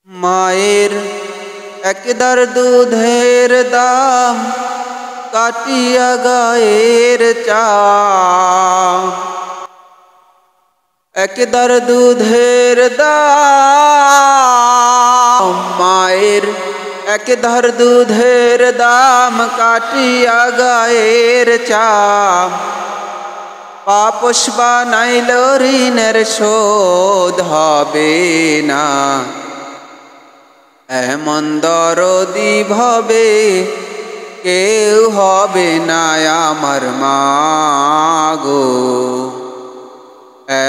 মায়ের একদার দুধের দাম কাটিয়া গায়ের চাম। একদার দুধের দাম মায়ের একদার দুধের দাম কাটিয়া গায়ের চাম। পাপস বানাইল ঋণের শোধ হবে না, এমন দরদি ভবে কেউ হবে না আমার মা গো।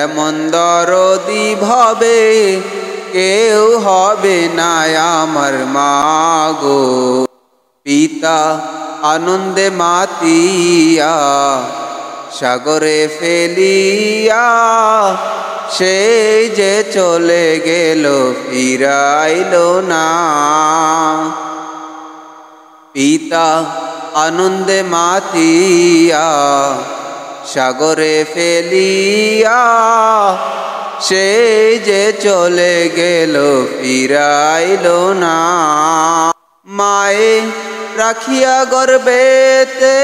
এমন দরদি ভবে কেউ হবে না আমার মা গো। পিতা আনন্দে মাতিয়া সাগরে ফেলিয়া সেই যে চলে গেল ফিরাইল না। পিতা আনন্দে মাতিয়া সাগরে ফেলিয়া সেই যে চলে গেল ফিরাইল না। মায়ে রাখিয়া গর্বেতে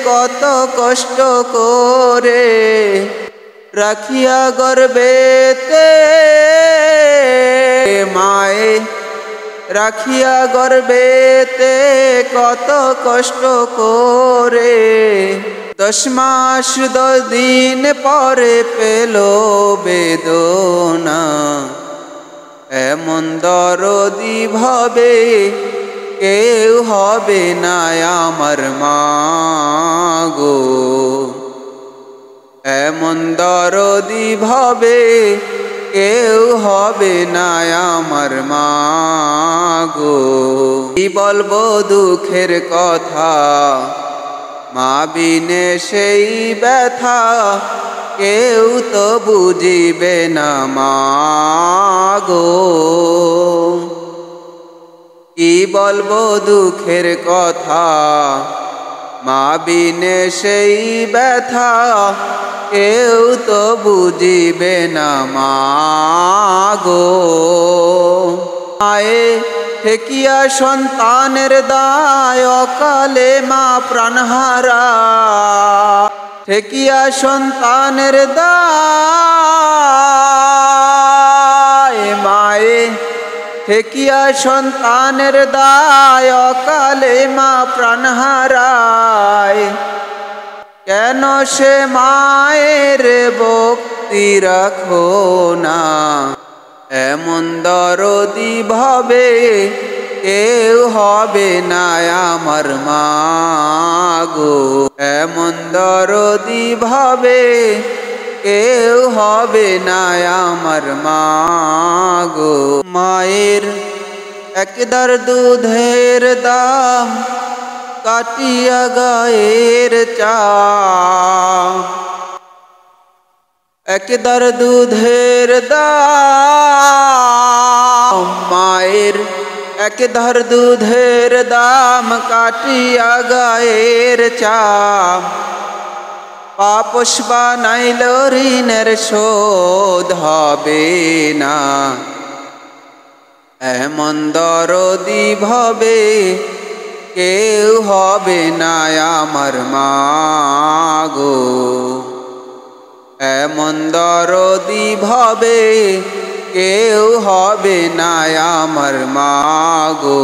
কত কষ্ট করে, রাখিয়া গর্বেতে মায়ে রাখিয়া গর্বেতে কত কষ্ট করে। 10 মাস 10 দিন পরে পেল বেদনা, এমন দরদি ভবে কেউ হবে না আমার মা গো। এমন দরদি ভবে কেউ হবে না আমার মা গো। কি বলবো দুঃখের কথা, মা বিনে সেই ব্যথা কেউ তো বুঝিবে না মা গো। কি বলবো দুঃখের কথা, মা বিনে সেই ব্যথা কেউ তো বুঝিবে না মা গো। মায়ে ঠেকিয়া সন্তানের দায় অকালে মা প্রাণহারা, ঠেকিয়া সন্তানের দায় মায়ে ঠেকিয়া সন্তানের দায় অকালে মা প্রাণহারায়। কেন সে মায়ের ভক্তি রাখো না, এমন দরদি ভবে কেউ হবে না আমার মা গো। এমন দরদি ভবে কেউ হবে না আমার মা গো। মায়ের একদার দুধের দাম কাটিয়া গায়ের চাম। একদার দুধের দাম মায়ের একদার দুধের দাম কাটিয়া গায়ের চাম। পাপস বানাইল ঋণের শোধ হবে না, এমন দরদি ভবে কেউ হবে না আমার মা গো। এমন দরদি ভবে কেউ হবে না আমার মা গো।